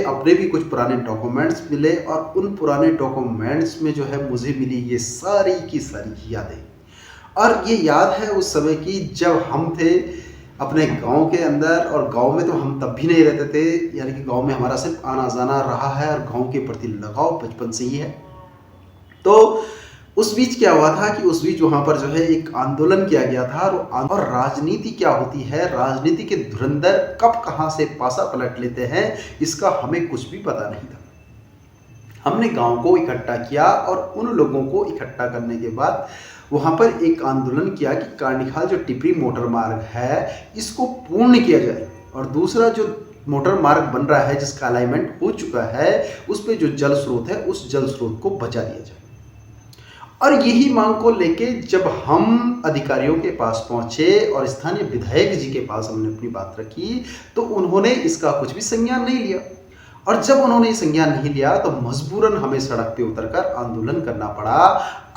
अपने भी कुछ पुराने डॉक्यूमेंट्स मिले और उन पुराने डॉक्यूमेंट्स में जो है मुझे मिली ये सारी की सारी यादें। और ये याद है उस समय की जब हम थे अपने गांव के अंदर, और गांव में तो हम तब भी नहीं रहते थे, यानी कि गांव में हमारा सिर्फ आना जाना रहा है और गांव के प्रति लगाव बचपन से ही है। तो उस बीच क्या हुआ था कि उस बीच वहां पर जो है एक आंदोलन किया गया था, और राजनीति क्या होती है, राजनीति के धुरंधर कब कहां से पासा पलट लेते हैं इसका हमें कुछ भी पता नहीं था। हमने गांव को इकट्ठा किया और उन लोगों को इकट्ठा करने के बाद वहां पर एक आंदोलन किया कि कांडीखाल जो टिपरी मोटर मार्ग है इसको पूर्ण किया जाए, और दूसरा जो मोटर मार्ग बन रहा है जिसका अलाइनमेंट हो चुका है उस पे जो जल स्रोत है उस जल स्रोत को बचा दिया जाए। और यही मांग को लेके जब हम अधिकारियों के पास पहुंचे और स्थानीय विधायक जी के पास हमने अपनी बात रखी तो उन्होंने इसका कुछ भी संज्ञान नहीं लिया, और जब उन्होंने ये संज्ञान नहीं लिया तो मजबूरन हमें सड़क पे उतरकर आंदोलन करना पड़ा।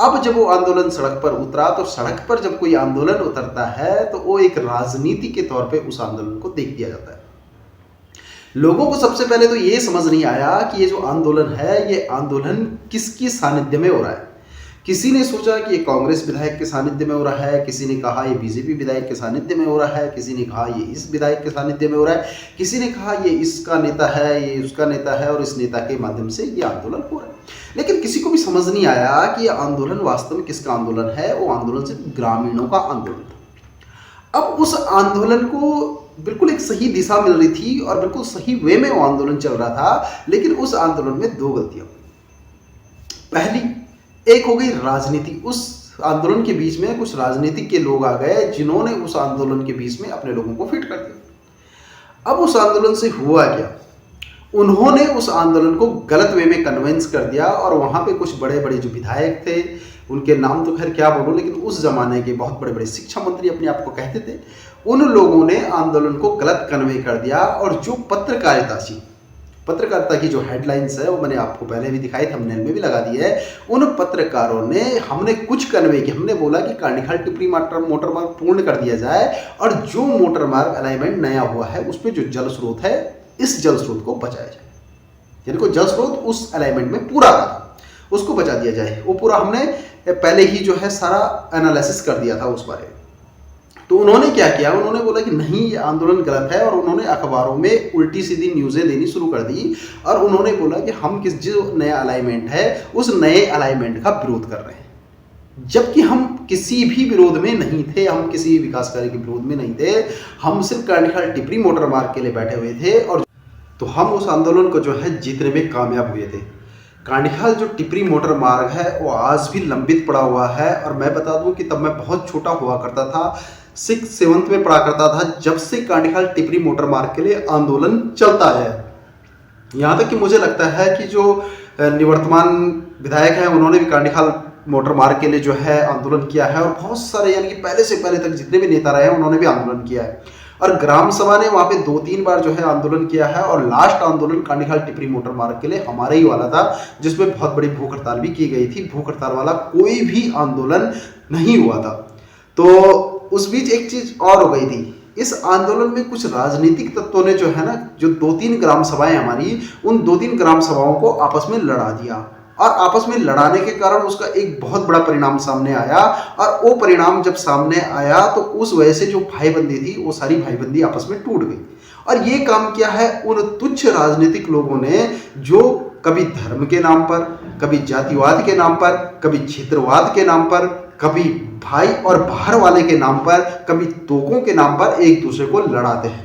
अब जब वो आंदोलन सड़क पर उतरा तो सड़क पर जब कोई आंदोलन उतरता है तो वो एक राजनीति के तौर पे उस आंदोलन को देख दिया जाता है। लोगों को सबसे पहले तो ये समझ नहीं आया कि ये जो आंदोलन है ये आंदोलन किसकी सानिध्य में हो रहा है। किसी ने सोचा कि ये कांग्रेस विधायक के सानिध्य में हो रहा है, किसी ने कहा ये बीजेपी विधायक के सानिध्य में हो रहा है, किसी ने कहा ये इस विधायक के सानिध्य में हो रहा है, किसी ने कहा ये इसका नेता है, ये उसका नेता है और इस नेता के माध्यम से ये आंदोलन हो रहा है। लेकिन किसी को भी समझ नहीं आया कि ये आंदोलन वास्तव में किसका आंदोलन है। वो आंदोलन सिर्फ ग्रामीणों का आंदोलन था। अब उस आंदोलन को बिल्कुल एक सही दिशा मिल रही थी और बिल्कुल सही वे में वो आंदोलन चल रहा था, लेकिन उस आंदोलन में दो गलतियां। पहली एक हो गई राजनीति। उस आंदोलन के बीच में कुछ राजनीतिक के लोग आ गए जिन्होंने उस आंदोलन के बीच में अपने लोगों को फिट कर दिया। अब उस आंदोलन से हुआ क्या, उन्होंने उस आंदोलन को गलत वे में कन्विंस कर दिया, और वहां पे कुछ बड़े बड़े जो विधायक थे, उनके नाम तो खैर क्या बोलूं, लेकिन उस जमाने के बहुत बड़े बड़े शिक्षा मंत्री अपने आप को कहते थे, उन लोगों ने आंदोलन को गलत कन्वे कर दिया। और जो पत्रकारिता की जो हेडलाइंस है वो मैंने आपको पहले भी दिखाई, थंबनेल में भी लगा दी है। उन पत्रकारों ने हमने कुछ कन्वे किया, हमने बोला कि कांडीखाल टिपरी मोटर मार्ग पूर्ण कर दिया जाए और जो मोटर मार्ग अलाइनमेंट नया हुआ है उस पर जो जल स्रोत है इस जल स्रोत को बचाया जाए, यानी को जल स्रोत उस अलाइनमेंट में पूरा था उसको बचा दिया जाए। वो पूरा हमने पहले ही जो है सारा एनालिसिस कर दिया था उस बारे में। तो उन्होंने क्या किया, उन्होंने बोला कि नहीं ये आंदोलन गलत है, और उन्होंने अखबारों में उल्टी सीधी न्यूज़ें देनी शुरू कर दी, और उन्होंने बोला कि हम जो नया अलाइनमेंट है उस नए अलाइनमेंट का विरोध कर रहे हैं, जबकि हम किसी भी विरोध में नहीं थे, हम किसी विकास कार्य के विरोध में नहीं थे, हम सिर्फ कांडीखाल टिपरी मोटर मार्ग के लिए बैठे हुए थे। और तो हम उस आंदोलन को जो है जीतने में कामयाब हुए थे। कांडीखाल जो टिपरी मोटर मार्ग है वो आज भी लंबित पड़ा हुआ है, और मैं बता दूं कि तब मैं बहुत छोटा हुआ करता था, 6th-7th में पढ़ा करता था जब से कांडीखाल टिपरी मोटर मार्ग के लिए आंदोलन चलता है। यहाँ तक कि मुझे लगता है कि जो निवर्तमान विधायक हैं उन्होंने भी कांडीखाल मोटर मार्ग के लिए जो है आंदोलन किया है, और बहुत सारे यानी कि पहले से पहले तक जितने भी नेता रहे हैं उन्होंने भी आंदोलन किया है, और ग्राम सभा ने वहाँ पे 2-3 बार जो है आंदोलन किया है। और लास्ट आंदोलन कांडीखाल टिपरी मोटर मार्ग के लिए हमारा ही वाला था, जिसमें बहुत बड़ी भूख हड़ताल भी की गई थी। भूख हड़ताल वाला कोई भी आंदोलन नहीं हुआ था। तो उस बीच एक चीज और हो गई थी, इस आंदोलन में कुछ राजनीतिक तत्वों ने जो है ना, जो 2-3 ग्राम सभाएं हमारी, उन 2-3 ग्राम सभाओं को आपस में लड़ा दिया, और आपस में लड़ाने के कारण उसका एक बहुत बड़ा परिणाम सामने आया। और वो परिणाम जब सामने आया तो उस वजह से जो भाईबंदी थी वो सारी भाईबंदी आपस में टूट गई। और ये काम किया है उन तुच्छ राजनीतिक लोगों ने जो कभी धर्म के नाम पर, कभी जातिवाद के नाम पर, कभी क्षेत्रवाद के नाम पर, कभी भाई और बाहर वाले के नाम पर, कभी तोकों के नाम पर एक दूसरे को लड़ाते हैं।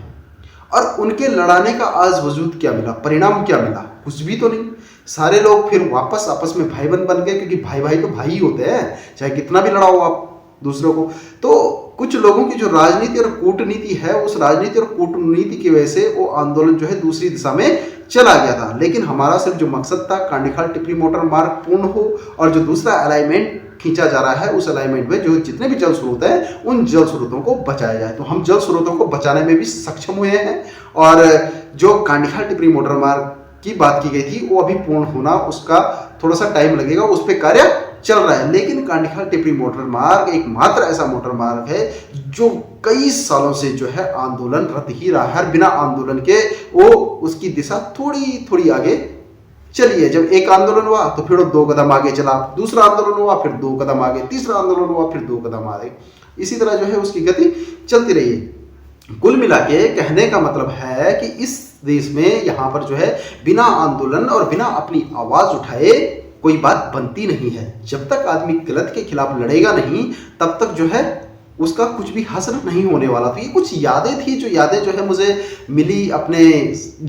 और उनके लड़ाने का आज वजूद क्या मिला, परिणाम क्या मिला, कुछ भी तो नहीं। सारे लोग फिर वापस आपस में भाईबंद बन गए, क्योंकि भाई भाई तो भाई ही होते हैं, चाहे कितना भी लड़ाओ आप दूसरों को। तो कुछ लोगों की जो राजनीति और कूटनीति है, उस राजनीति और कूटनीति की वजह से वो आंदोलन जो है दूसरी दिशा में चला गया था। लेकिन हमारा सिर्फ जो मकसद था कांडीखाल टिपरी मोटर मार्ग पूर्ण हो, और जो दूसरा अलाइनमेंट खींचा जा रहा है उस अलाइनमेंट में जो जितने भी जल स्रोत हैं उन जल स्रोतों को बचाया जाए। तो हम जल स्रोतों को बचाने में भी सक्षम हुए हैं, और जो कांडीखाल टिपरी मोटर मार्ग की बात की गई थी वो अभी पूर्ण होना, उसका थोड़ा सा टाइम लगेगा, उस पर कार्य चल रहा है। लेकिन कांडीखाल टिपरी मोटर मार्ग एकमात्र ऐसा मोटर मार्ग है जो कई सालों से जो है आंदोलनरत ही रहा है। बिना आंदोलन के वो उसकी दिशा थोड़ी थोड़ी आगे चलिए। जब एक आंदोलन हुआ तो फिर 2 कदम आगे चला, दूसरा आंदोलन हुआ फिर 2 कदम आगे, तीसरा आंदोलन हुआ फिर 2 कदम आगे, इसी तरह जो है उसकी गति चलती रही है। कुल मिला के कहने का मतलब है कि इस देश में यहाँ पर जो है बिना आंदोलन और बिना अपनी आवाज उठाए कोई बात बनती नहीं है। जब तक आदमी गलत के खिलाफ लड़ेगा नहीं तब तक जो है उसका कुछ भी हासिल नहीं होने वाला। तो ये कुछ यादें थी, जो यादें जो है मुझे मिली अपने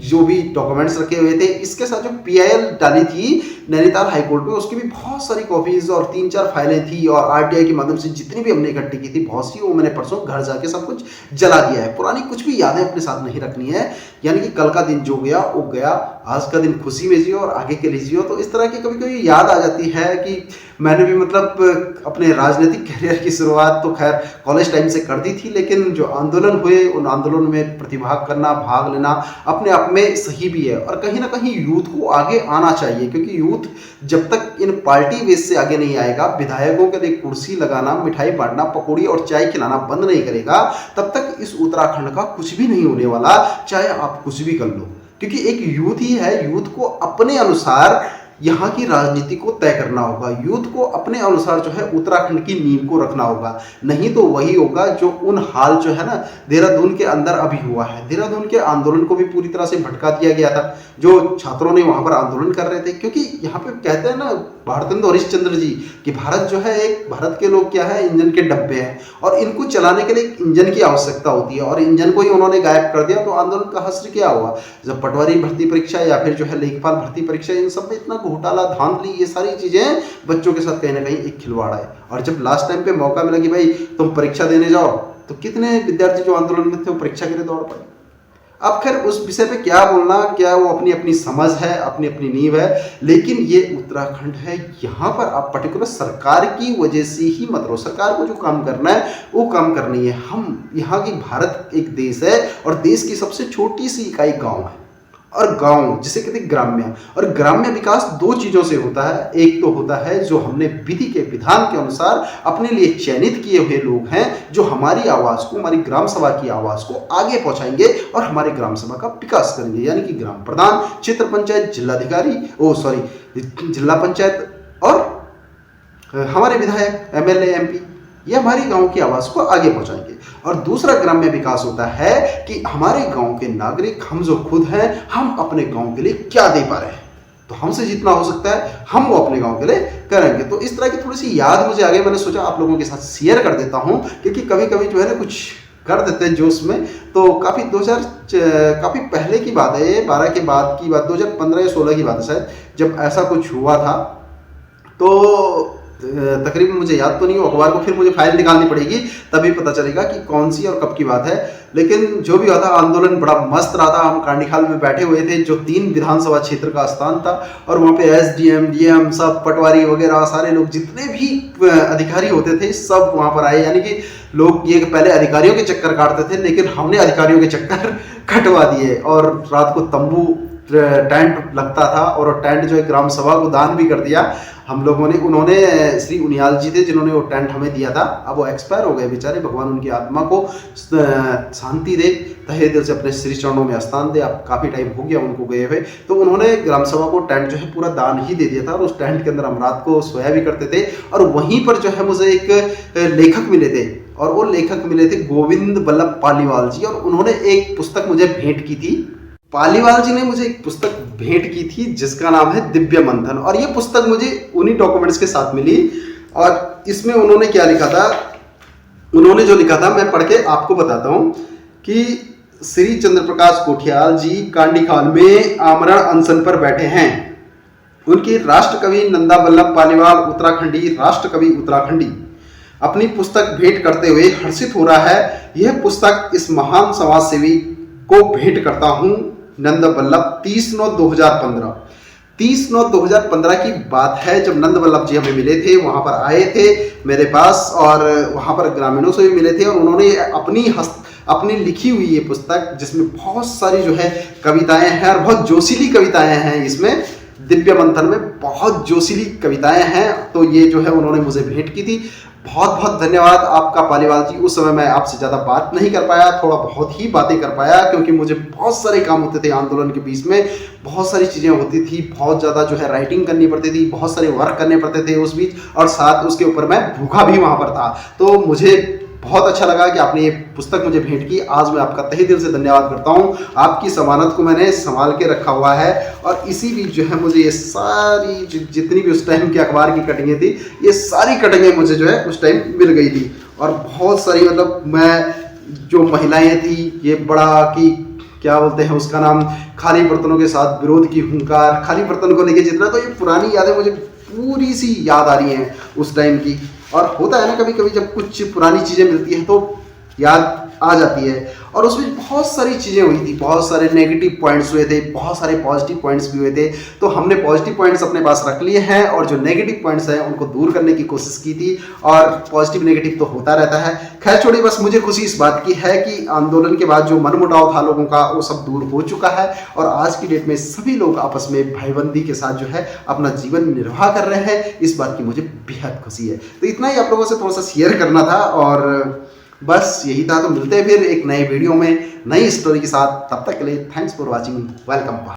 जो भी डॉक्यूमेंट्स रखे हुए थे। इसके साथ जो PIL डाली थी नैनीताल हाईकोर्ट में, उसकी भी बहुत सारी कॉपीज और 3-4 फाइलें थी, और RTI के माध्यम से जितनी भी हमने इकट्ठी की थी बहुत सी, वो मैंने परसों घर जाके सब कुछ जला दिया है। पुरानी कुछ भी यादें अपने साथ नहीं रखनी है। यानी कि कल का दिन जो गया वो गया, आज का दिन खुशी में जियो और आगे के लिए जियो। तो इस तरह की कभी कभी याद आ जाती है कि मैंने भी मतलब अपने राजनीतिक करियर की शुरुआत तो खैर कॉलेज टाइम से कर दी थी, लेकिन जो आंदोलन हुए उन आंदोलन में प्रतिभाग करना, भाग लेना अपने आप में सही भी है। और कहीं ना कहीं यूथ को आगे आना चाहिए, क्योंकि यूथ जब तक इन पार्टी बेस से आगे नहीं आएगा, विधायकों के लिए कुर्सी लगाना, मिठाई बांटना, पकौड़ी और चाय खिलाना बंद नहीं करेगा, तब तक इस उत्तराखंड का कुछ भी नहीं होने वाला, चाहे आप कुछ भी कर लो। क्योंकि एक यूथ ही है, यूथ को अपने अनुसार यहाँ की राजनीति को तय करना होगा, यूथ को अपने अनुसार जो है उत्तराखंड की नींव को रखना होगा। नहीं तो वही होगा जो उन हाल जो है ना देहरादून के अंदर अभी हुआ है। देहरादून के आंदोलन को भी पूरी तरह से भटका दिया गया था, जो छात्रों ने वहां पर आंदोलन कर रहे थे। क्योंकि यहाँ पे कहते हैं ना भारतेंदु हरिश्चंद्र जी कि भारत जो है एक, भारत के लोग क्या है, इंजन के डब्बे हैं, और इनको चलाने के लिए एक इंजन की आवश्यकता होती है, और इंजन को ही उन्होंने गायब कर दिया। तो आंदोलन का हश्र क्या हुआ? जब पटवारी भर्ती परीक्षा या फिर जो है लेखपाल भर्ती परीक्षा, इन सब में इतना घोटाला, धांधली, ये सारी चीजें बच्चों के साथ कहीं ना कहीं एक खिलवाड़ है। और जब लास्ट टाइम पे मौका मिला कि भाई तुम परीक्षा देने जाओ, तो कितने विद्यार्थी जो आंदोलन में थे वो परीक्षा के लिए दौड़ पड़े। अब खैर उस विषय पे क्या बोलना, क्या वो अपनी अपनी समझ है, अपनी अपनी नींव है। लेकिन ये उत्तराखंड है, यहाँ पर आप पर्टिकुलर सरकार की वजह से ही मत रहो। सरकार को जो काम करना है वो काम करनी है। हम यहाँ की, भारत एक देश है और देश की सबसे छोटी सी इकाई गाँव है, और गांव जिसे कहते हैं ग्राम्य। और ग्राम्य विकास 2 चीजों से होता है। एक तो होता है जो हमने विधि के विधान के अनुसार अपने लिए चयनित किए हुए लोग हैं, जो हमारी आवाज को, हमारी ग्राम सभा की आवाज को आगे पहुंचाएंगे और हमारे ग्राम सभा का विकास करेंगे। यानी कि ग्राम प्रधान, क्षेत्र पंचायत, जिलाधिकारी, जिला पंचायत और हमारे विधायक, MLA, MP, ये हमारी गांव की आवाज को आगे पहुंचाएंगे। और दूसरा ग्राम्य विकास होता है कि हमारे गांव के नागरिक, हम जो खुद हैं, हम अपने गांव के लिए क्या दे पा रहे हैं, तो हमसे जितना हो सकता है हम वो अपने गांव के लिए करेंगे। तो इस तरह की थोड़ी सी याद मुझे आगे, मैंने सोचा आप लोगों के साथ शेयर कर देता हूं, क्योंकि कभी कभी जो है ना कुछ कर देते हैं जोश में। तो काफ़ी काफ़ी पहले की बात है, ये 12 के बाद की बात, 2015 या 16 की बात है शायद, जब ऐसा कुछ हुआ था। तो तकरीबन मुझे याद तो नहीं हो, अखबार को फिर मुझे फाइल निकालनी पड़ेगी, तभी पता चलेगा कि कौन सी और कब की बात है। लेकिन जो भी हुआ था, आंदोलन बड़ा मस्त रहा था। हम कांडीखाल में बैठे हुए थे, जो 3 विधानसभा क्षेत्र का स्थान था, और वहाँ पे SDM, DM, सब पटवारी वगैरह सारे लोग, जितने भी अधिकारी होते थे, सब वहाँ पर आए। यानी कि लोग ये पहले अधिकारियों के चक्कर काटते थे, लेकिन हमने अधिकारियों के चक्कर कटवा दिए। और रात को तंबू, टेंट लगता था, और टेंट जो है ग्राम सभा को दान भी कर दिया हम लोगों ने। उन्होंने, श्री उनियाल जी थे जिन्होंने वो टेंट हमें दिया था। अब वो एक्सपायर हो गए बेचारे, भगवान उनकी आत्मा को शांति दे, तहे दिल से अपने श्री चरणों में स्थान दे। अब काफ़ी टाइम हो गया उनको गए हुए। तो उन्होंने ग्राम सभा को टेंट जो है पूरा दान ही दे दिया था, और उस टेंट के अंदर हम रात को सोया भी करते थे। और वहीं पर जो है मुझे एक लेखक मिले थे, और वो लेखक मिले थे गोविंद बल्लभ पालीवाल जी, और उन्होंने एक पुस्तक मुझे भेंट की थी। पालीवाल जी ने मुझे एक पुस्तक भेंट की थी जिसका नाम है दिव्य मंथन, और ये पुस्तक मुझे उन्हीं डॉक्यूमेंट्स के साथ मिली। और इसमें उन्होंने क्या लिखा था, उन्होंने जो लिखा था मैं पढ़ के आपको बताता हूँ कि श्री चंद्र प्रकाश कोठियाल जी कांडीखाल में आमरण अनशन पर बैठे हैं। उनकी राष्ट्रकवि नंदा वल्लभ पालीवाल, उत्तराखंडी, राष्ट्रकवि उत्तराखंडी, अपनी पुस्तक भेंट करते हुए हर्षित हो रहा है। यह पुस्तक इस महान समाज सेवी को भेंट करता हूं, नंद वल्लभ। 30/9/2015, 30/9/2015 की बात है, जब नंद वल्लभ जी हमें मिले थे, वहां पर आए थे मेरे पास, और वहां पर ग्रामीणों से भी मिले थे। और उन्होंने अपनी लिखी हुई ये पुस्तक, जिसमें बहुत सारी जो है कविताएं हैं, और बहुत जोशीली कविताएं हैं इसमें, दिव्य मंथन में बहुत जोशीली कविताएं हैं, तो ये जो है उन्होंने मुझे भेंट की थी। बहुत बहुत धन्यवाद आपका पालीवाल जी। उस समय मैं आपसे ज़्यादा बात नहीं कर पाया, थोड़ा बहुत ही बातें कर पाया, क्योंकि मुझे बहुत सारे काम होते थे आंदोलन के बीच में, बहुत सारी चीज़ें होती थी, बहुत ज़्यादा जो है राइटिंग करनी पड़ती थी, बहुत सारे वर्क करने पड़ते थे उस बीच, और साथ उसके ऊपर मैं भूखा भी वहाँ पर था। तो मुझे बहुत अच्छा लगा कि आपने ये पुस्तक मुझे भेंट की। आज मैं आपका तहे दिल से धन्यवाद करता हूँ। आपकी ज़मानत को मैंने संभाल के रखा हुआ है, और इसी बीच जो है मुझे ये सारी जितनी भी उस टाइम की अखबार की कटिंगें थी, ये सारी कटिंगें मुझे जो है उस टाइम मिल गई थी। और बहुत सारी, मतलब मैं जो महिलाएं थी, ये बड़ा कि क्या बोलते हैं उसका नाम, खाली बर्तनों के साथ विरोध की हुंकार, खाली बर्तन को लेके जितना, तो ये पुरानी यादें मुझे पूरी सी याद आ रही हैं उस टाइम की। और होता है ना कभी कभी जब कुछ पुरानी चीज़ें मिलती हैं तो याद आ जाती है। और उसमें बहुत सारी चीज़ें हुई थी, बहुत सारे नेगेटिव पॉइंट्स हुए थे, बहुत सारे पॉजिटिव पॉइंट्स भी हुए थे। तो हमने पॉजिटिव पॉइंट्स अपने पास रख लिए हैं, और जो नेगेटिव पॉइंट्स हैं उनको दूर करने की कोशिश की थी। और पॉजिटिव नेगेटिव तो होता रहता है। खैर छोड़िए, बस मुझे खुशी इस बात की है कि आंदोलन के बाद जो मनमुटाव था लोगों का, वो सब दूर हो चुका है, और आज की डेट में सभी लोग आपस में भाईबंदी के साथ जो है अपना जीवन निर्वाह कर रहे हैं। इस बात की मुझे बेहद खुशी है। तो इतना ही आप लोगों से थोड़ा सा शेयर करना था, और बस यही था। तो मिलते हैं फिर एक नए वीडियो में नई स्टोरी के साथ। तब तक के लिए थैंक्स फॉर वॉचिंग, वेलकम।